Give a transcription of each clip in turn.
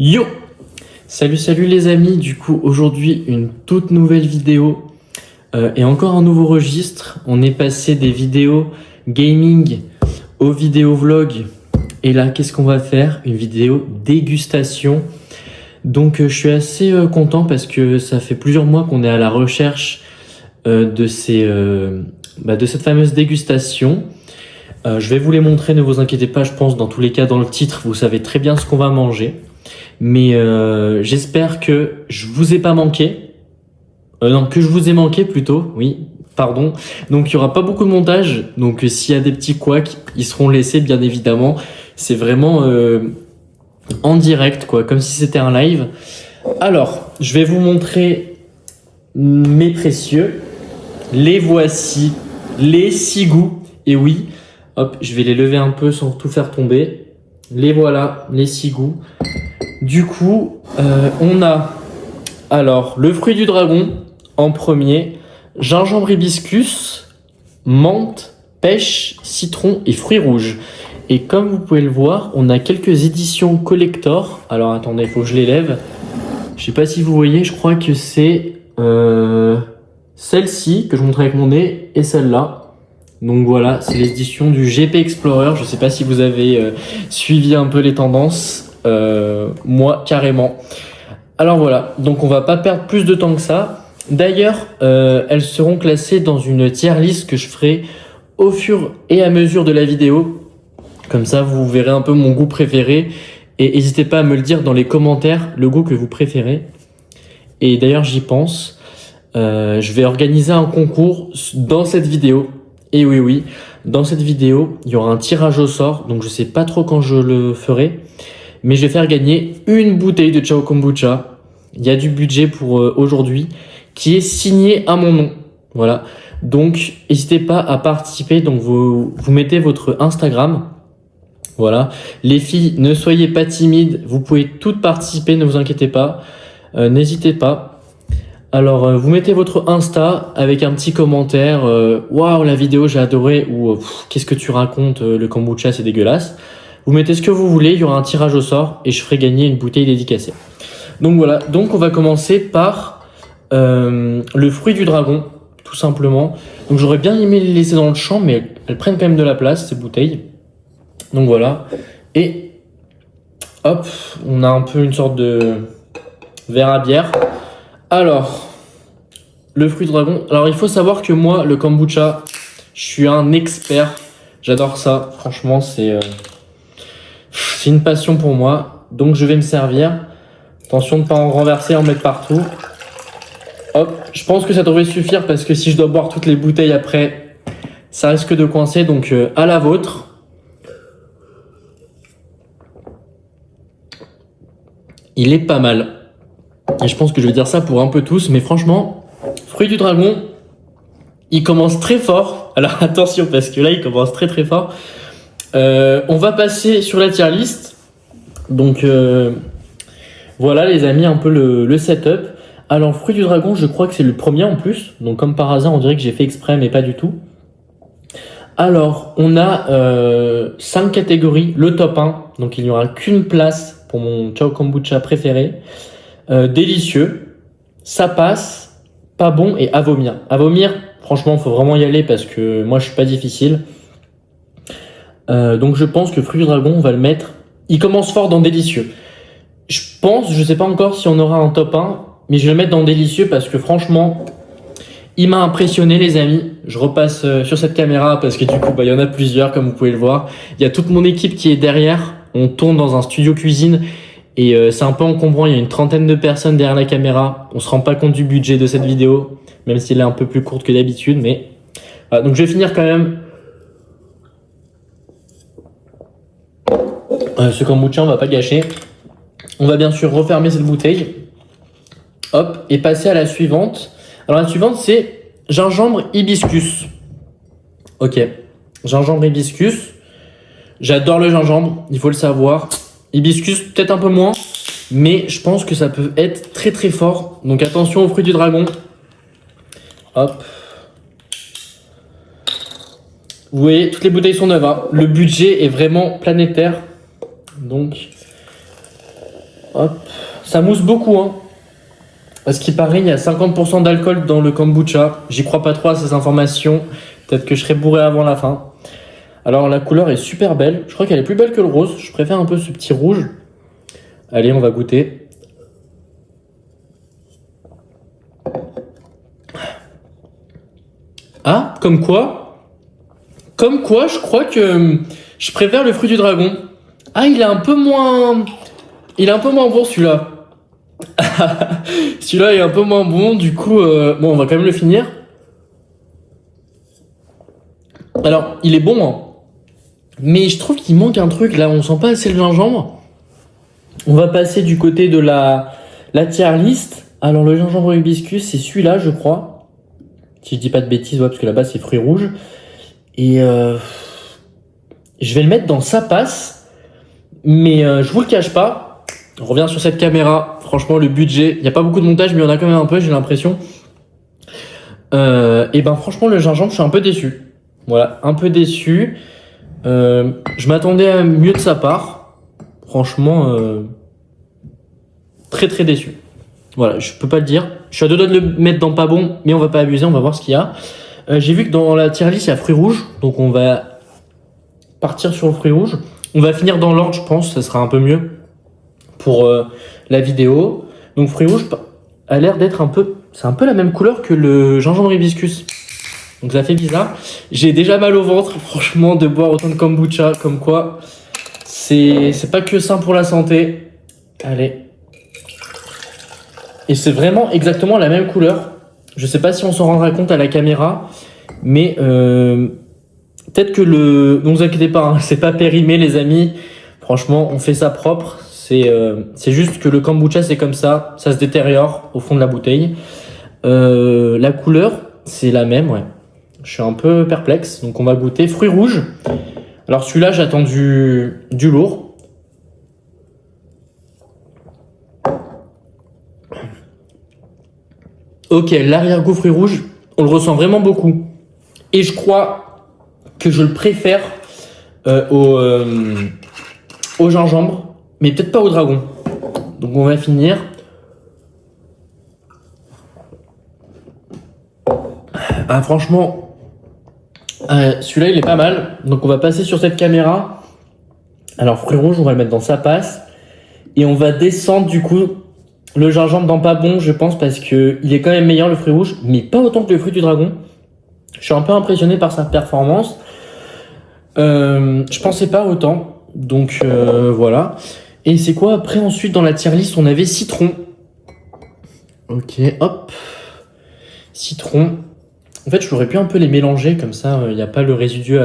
Yo! Salut les amis, du coup aujourd'hui une toute nouvelle vidéo et encore un nouveau registre. On est passé des vidéos gaming aux vidéos vlog et là qu'est-ce qu'on va faire? Une vidéo dégustation. Donc je suis assez content parce que ça fait plusieurs mois qu'on est à la recherche de cette fameuse dégustation. Je vais vous les montrer, ne vous inquiétez pas, je pense dans tous les cas dans le titre vous savez très bien ce qu'on va manger. Mais j'espère que je vous ai pas manqué. Non, que je vous ai manqué plutôt, oui, pardon. Donc il y aura pas beaucoup de montage, donc s'il y a des petits couacs, ils seront laissés bien évidemment. C'est vraiment en direct quoi, comme si c'était un live. Alors, je vais vous montrer mes précieux. Les voici, les 6 goûts. Et oui, hop, je vais les lever un peu sans tout faire tomber. Les voilà, les 6 goûts. Du coup, on a alors le fruit du dragon en premier, gingembre hibiscus, menthe, pêche, citron et fruits rouges. Et comme vous pouvez le voir, on a quelques éditions collector. Alors attendez, il faut que je les lève. Je sais pas si vous voyez, je crois que c'est celle-ci que je montre avec mon nez et celle-là. Donc voilà, c'est l'édition du GP Explorer. Je sais pas si vous avez suivi un peu les tendances. Moi carrément. Alors voilà, donc on va pas perdre plus de temps que ça. D'ailleurs, elles seront classées dans une tier list que je ferai au fur et à mesure de la vidéo. Comme ça, vous verrez un peu mon goût préféré. Et n'hésitez pas à me le dire dans les commentaires, le goût que vous préférez. Et d'ailleurs, j'y pense. Je vais organiser un concours dans cette vidéo. Et oui, dans cette vidéo, il y aura un tirage au sort. Donc je sais pas trop quand je le ferai. Mais je vais faire gagner une bouteille de Ciao Kombucha. Il y a du budget pour aujourd'hui qui est signé à mon nom. Voilà. Donc, n'hésitez pas à participer. Donc, vous mettez votre Instagram. Voilà. Les filles, ne soyez pas timides. Vous pouvez toutes participer. Ne vous inquiétez pas. N'hésitez pas. Alors, vous mettez votre Insta avec un petit commentaire. Waouh, la vidéo, j'ai adoré. Ou qu'est-ce que tu racontes? Le kombucha, c'est dégueulasse. Vous mettez ce que vous voulez, il y aura un tirage au sort et je ferai gagner une bouteille dédicacée. Donc voilà, donc on va commencer par le fruit du dragon, tout simplement. Donc j'aurais bien aimé les laisser dans le champ, mais elles prennent quand même de la place, ces bouteilles. Donc voilà, et hop, on a un peu une sorte de verre à bière. Alors, le fruit du dragon. Alors il faut savoir que moi, le kombucha, je suis un expert. J'adore ça, franchement, c'est une passion pour moi, donc je vais me servir. Attention de ne pas en renverser, en mettre partout. Hop, je pense que ça devrait suffire parce que si je dois boire toutes les bouteilles après, ça risque de coincer, donc à la vôtre. Il est pas mal. Et je pense que je vais dire ça pour un peu tous, mais franchement, fruit du dragon, il commence très fort. Alors attention parce que là, il commence très très fort. On va passer sur la tier list. Donc voilà les amis, un peu le setup. Alors fruit du dragon, je crois que c'est le premier en plus. Donc comme par hasard, on dirait que j'ai fait exprès, mais pas du tout. Alors on a 5 catégories. Le top 1, donc il n'y aura qu'une place pour mon Ciao Kombucha préféré. Délicieux, ça passe, pas bon et à vomir. À vomir, franchement, il faut vraiment y aller parce que moi je suis pas difficile. Donc je pense que fruit du dragon, on va le mettre. Il commence fort dans délicieux. Je sais pas encore si on aura un top 1, mais je vais le mettre dans délicieux parce que franchement, il m'a impressionné les amis. Je repasse sur cette caméra parce que du coup, il y en a plusieurs comme vous pouvez le voir. Il y a toute mon équipe qui est derrière. On tourne dans un studio cuisine et c'est un peu encombrant. Il y a une trentaine de personnes derrière la caméra. On se rend pas compte du budget de cette vidéo, même si elle est un peu plus courte que d'habitude. Mais voilà, donc je vais finir quand même. Ce kombucha, on va pas gâcher. On va bien sûr refermer cette bouteille. Hop, et passer à la suivante. Alors la suivante, c'est gingembre hibiscus. Ok, gingembre hibiscus. J'adore le gingembre, il faut le savoir. Hibiscus, peut-être un peu moins, mais je pense que ça peut être très très fort. Donc attention aux fruits du dragon. Hop. Vous voyez, toutes les bouteilles sont neuves. Hein. Le budget est vraiment planétaire. Donc, Hop. Ça mousse beaucoup, hein. À ce qui paraît, il y a 50% d'alcool dans le kombucha. J'y crois pas trop à ces informations. Peut-être que je serai bourré avant la fin. Alors la couleur est super belle. Je crois qu'elle est plus belle que le rose. Je préfère un peu ce petit rouge. Allez, on va goûter. Ah, comme quoi, je crois que je préfère le fruit du dragon. Ah, il est un peu moins bon celui-là. Celui-là est un peu moins bon, du coup, bon, on va quand même le finir. Alors, il est bon, hein. Mais je trouve qu'il manque un truc là, on sent pas assez le gingembre. On va passer du côté de la tier list. Alors, le gingembre hibiscus, c'est celui-là, je crois. Si je dis pas de bêtises, ouais, parce que là-bas, c'est fruits rouges. Et je vais le mettre dans sa passe. Mais je vous le cache pas. On revient sur cette caméra. Franchement, le budget, il n'y a pas beaucoup de montage, mais il y en a quand même un peu, j'ai l'impression. Et ben, franchement, le gingembre, je suis un peu déçu. Voilà, un peu déçu. Je m'attendais à mieux de sa part. Franchement, très très déçu. Voilà, je peux pas le dire. Je suis à deux doigts de le mettre dans pas bon, mais on va pas abuser, on va voir ce qu'il y a. J'ai vu que dans la tier list, il y a fruits rouges, donc on va partir sur le fruit rouge. On va finir dans l'ordre, je pense, ça sera un peu mieux pour la vidéo. Donc fruit rouge a l'air d'être un peu... C'est un peu la même couleur que le gingembre hibiscus. Donc ça fait bizarre. J'ai déjà mal au ventre, franchement, de boire autant de kombucha, comme quoi c'est pas que sain pour la santé. Allez. Et c'est vraiment exactement la même couleur. Je sais pas si on s'en rendra compte à la caméra, mais peut-être que ne vous inquiétez pas, hein, c'est pas périmé les amis. Franchement, on fait ça propre. C'est juste que le kombucha c'est comme ça se détériore au fond de la bouteille. La couleur, c'est la même, ouais. Je suis un peu perplexe, donc on va goûter fruits rouges. Alors celui-là, j'attends du lourd. Ok, l'arrière-goût fruits rouges, on le ressent vraiment beaucoup. Et je crois que je le préfère au gingembre, mais peut-être pas au dragon. Donc on va finir. Ah, franchement, celui-là il est pas mal. Donc on va passer sur cette caméra. Alors fruits rouges, on va le mettre dans sa passe. Et on va descendre du coup le gingembre dans pas bon, je pense, parce que il est quand même meilleur le fruit rouge, mais pas autant que le fruit du dragon. Je suis un peu impressionné par sa performance. Je pensais pas autant. Donc voilà. Et c'est quoi après ensuite dans la tier list, on avait citron. Ok, hop. Citron. En fait, je l'aurais pu un peu les mélanger, comme ça, il n'y a pas le résidu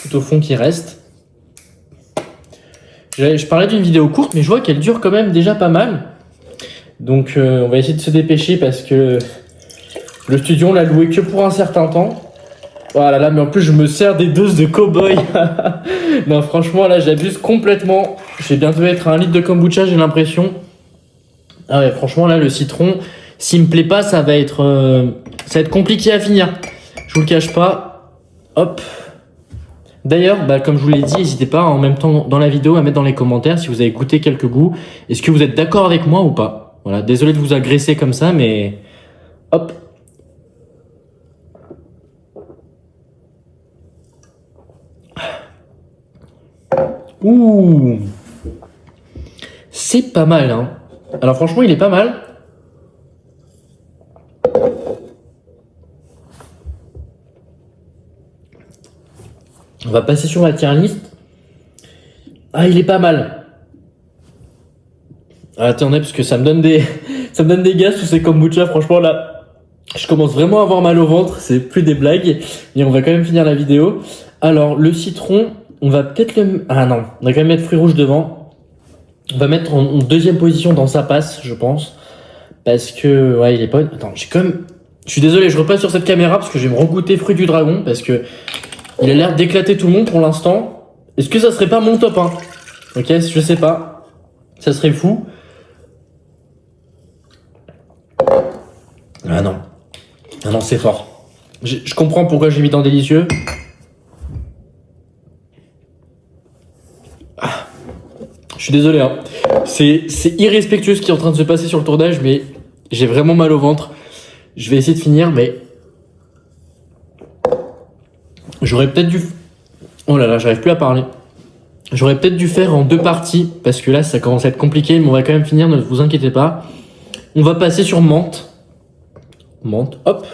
tout au fond qui reste. Je parlais d'une vidéo courte, mais je vois qu'elle dure quand même déjà pas mal. Donc, on va essayer de se dépêcher parce que le studio, on l'a loué que pour un certain temps. Voilà, là, mais en plus, je me sers des doses de cow-boy. Non, franchement, là, j'abuse complètement. Je vais bientôt être à 1 litre de kombucha, j'ai l'impression. Ah ouais, franchement, là, le citron, s'il me plaît pas, ça va être compliqué à finir. Je vous le cache pas. Hop. D'ailleurs, comme je vous l'ai dit, n'hésitez pas en même temps dans la vidéo à mettre dans les commentaires si vous avez goûté quelques goûts. Est-ce que vous êtes d'accord avec moi ou pas? Voilà, désolé de vous agresser comme ça, mais hop. Ouh, c'est pas mal, hein. Alors franchement, il est pas mal. On va passer sur la tier list. Ah, il est pas mal. Ah, attendez, parce que ça me donne des gaz tous ces kombucha. Franchement, là, je commence vraiment à avoir mal au ventre. C'est plus des blagues. Mais on va quand même finir la vidéo. Alors, le citron, on va peut-être le... Ah non, on va quand même mettre fruits rouges devant. On va mettre en deuxième position dans sa passe, je pense. Parce que, ouais, il est pas... Attends, j'ai quand même... Je suis désolé, je repasse sur cette caméra parce que je vais me regoûter fruits du dragon. Parce que il a l'air d'éclater tout le monde pour l'instant. Est-ce que ça serait pas mon top 1? Ok, je sais pas. Ça serait fou. Ah non. Ah non, c'est fort. Je comprends pourquoi j'ai mis dans délicieux. Je suis désolé, hein. C'est irrespectueux ce qui est en train de se passer sur le tournage, mais j'ai vraiment mal au ventre. Je vais essayer de finir, mais j'aurais peut-être dû... Oh là là, j'arrive plus à parler. J'aurais peut-être dû faire en 2 parties, parce que là, ça commence à être compliqué, mais on va quand même finir, ne vous inquiétez pas. On va passer sur menthe. Menthe, hop.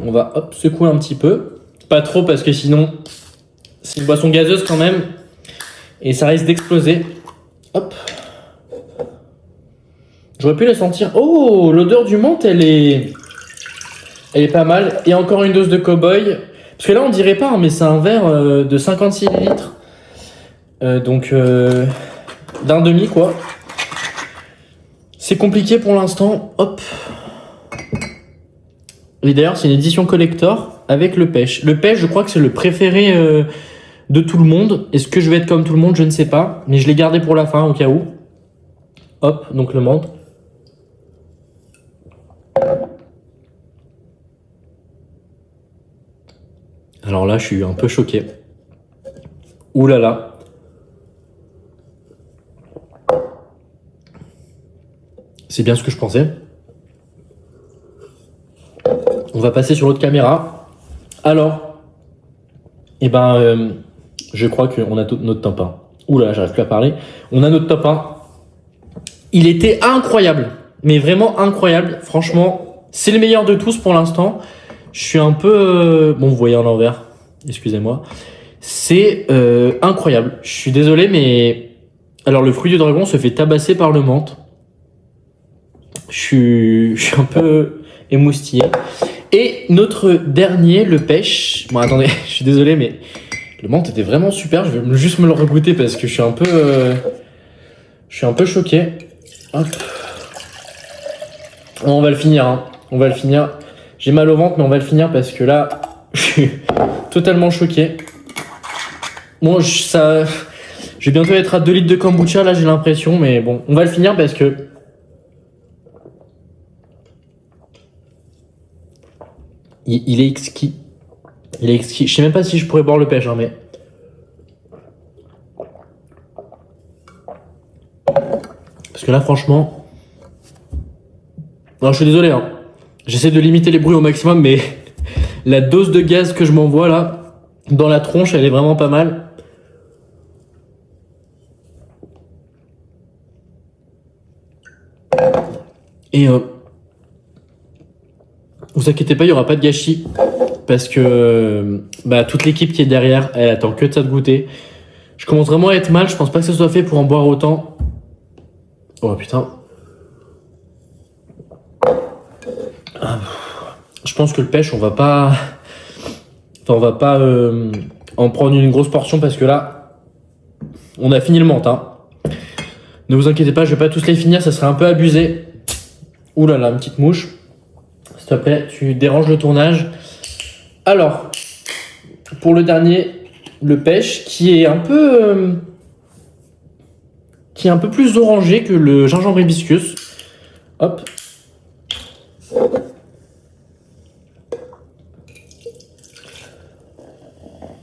On va hop, secouer un petit peu. Pas trop, parce que sinon, c'est une boisson gazeuse quand même. Et ça risque d'exploser. Hop. J'aurais pu la sentir. Oh, l'odeur du menthe, elle est pas mal. Et encore une dose de cow-boy. Parce que là, on dirait pas, hein, mais c'est un verre de 56 litres. Donc, d'un demi, quoi. C'est compliqué pour l'instant. Hop. Et d'ailleurs, c'est une édition collector avec le pêche. Le pêche, je crois que c'est le préféré de tout le monde. Est-ce que je vais être comme tout le monde? Je ne sais pas. Mais je l'ai gardé pour la fin, au cas où. Hop, donc le menthe. Alors là, je suis un peu choqué. Ouh là là. C'est bien ce que je pensais. On va passer sur l'autre caméra. Alors, je crois qu'on a tout notre top 1. Ouh là, j'arrive plus à parler. On a notre top 1. Il était incroyable. Mais vraiment incroyable. Franchement, c'est le meilleur de tous pour l'instant. Je suis un peu... Bon, vous voyez à l'envers. Excusez-moi. C'est incroyable. Je suis désolé, mais... Alors, le fruit du dragon se fait tabasser par le menthe. Je suis un peu émoustillé. Et notre dernier, le pêche. Bon, attendez, je suis désolé, mais le menthe était vraiment super. Je vais juste me le regoûter parce que je suis un peu choqué. Hop. On va le finir, hein. On va le finir. J'ai mal au ventre, mais on va le finir parce que là, je suis totalement choqué. Bon, je vais bientôt être à 2 litres de kombucha, là, j'ai l'impression, mais bon, on va le finir parce que il est exquis. Il est exquis. Je sais même pas si je pourrais boire le pêche, hein, mais... Parce que là, franchement... Alors, je suis désolé, hein. J'essaie de limiter les bruits au maximum, mais la dose de gaz que je m'envoie, là, dans la tronche, elle est vraiment pas mal. Et... vous inquiétez pas, il n'y aura pas de gâchis. Parce que toute l'équipe qui est derrière, elle attend que de ça de goûter. Je commence vraiment à être mal, je pense pas que ça soit fait pour en boire autant. Oh putain. Je pense que le pêche, on va pas en prendre une grosse portion parce que là, on a fini le menthe, hein. Ne vous inquiétez pas, je vais pas tous les finir, ça serait un peu abusé. Ouh là là, une petite mouche. S'il te plaît, tu déranges le tournage. Alors, pour le dernier, le pêche, qui est un peu plus orangé que le gingembre hibiscus. Hop.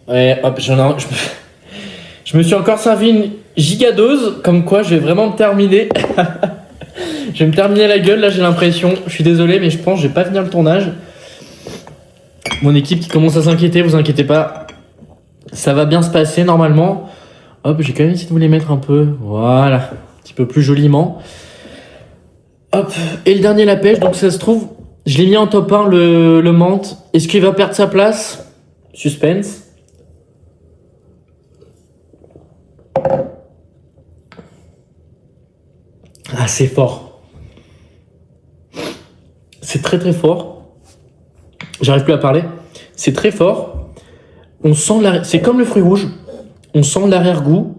Ouais, hop, je me suis encore servi une gigadose, comme quoi je vais vraiment me terminer. Je vais me terminer la gueule, là, j'ai l'impression. Je suis désolé, mais je pense que je vais pas finir le tournage. Mon équipe qui commence à s'inquiéter, vous inquiétez pas. Ça va bien se passer, normalement. Hop, j'ai quand même essayé de vous les mettre un peu. Voilà, un petit peu plus joliment. Hop, et le dernier, la pêche. Donc, ça se trouve, je l'ai mis en top 1, le menthe. Est-ce qu'il va perdre sa place? Suspense. Ah, c'est fort. C'est très très fort. J'arrive plus à parler. C'est très fort. On sent c'est comme le fruit rouge. On sent l'arrière-goût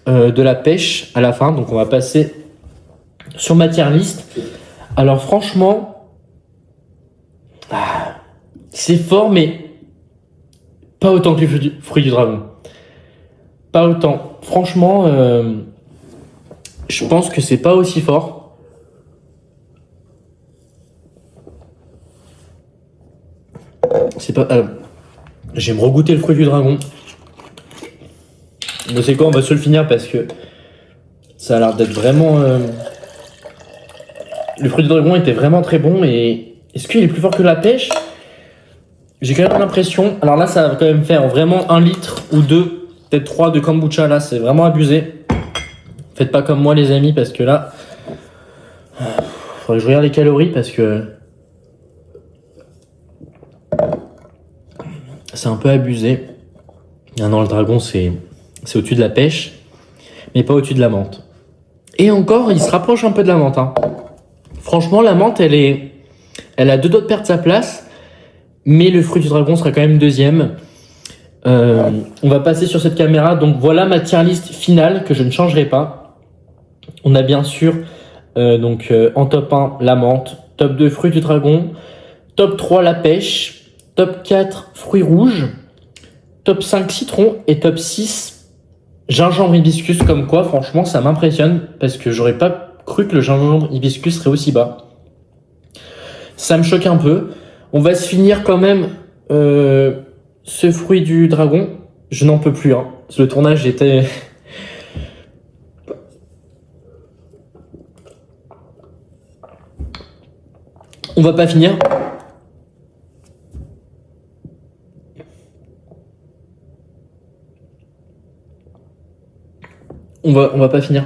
de la pêche à la fin. Donc on va passer sur ma tier list. Alors franchement, c'est fort, mais pas autant que le fruit du dragon. Pas autant. Franchement, je pense que c'est pas aussi fort. C'est pas. Je vais me regoûter le fruit du dragon. Mais c'est quoi, on va se le finir parce que Ça a l'air d'être vraiment... Le fruit du dragon était vraiment très bon et est-ce qu'il est plus fort que la pêche? J'ai quand même l'impression... Alors là, ça va quand même faire vraiment 1 litre ou 2, peut-être 3 de kombucha. Là, c'est vraiment abusé. Faites pas comme moi, les amis, parce que là... Faudrait que je regarde les calories parce que... C'est un peu abusé. Ah non, le dragon, c'est au-dessus de la pêche, mais pas au-dessus de la menthe. Et encore, il se rapproche un peu de la menthe. Hein. Franchement, la menthe, elle a 2 doigts de perdre sa place, mais le fruit du dragon sera quand même deuxième. On va passer sur cette caméra. Donc voilà ma tier list finale que je ne changerai pas. On a bien sûr en top 1 la menthe, top 2 fruit du dragon, top 3 la pêche, top 4 fruits rouges, top 5 citron et top 6 gingembre hibiscus. Comme quoi, franchement, ça m'impressionne parce que j'aurais pas cru que le gingembre hibiscus serait aussi bas. Ça me choque un peu. On va se finir quand même ce fruit du dragon. Je n'en peux plus. Hein. Le tournage était... On va pas finir. On va pas finir.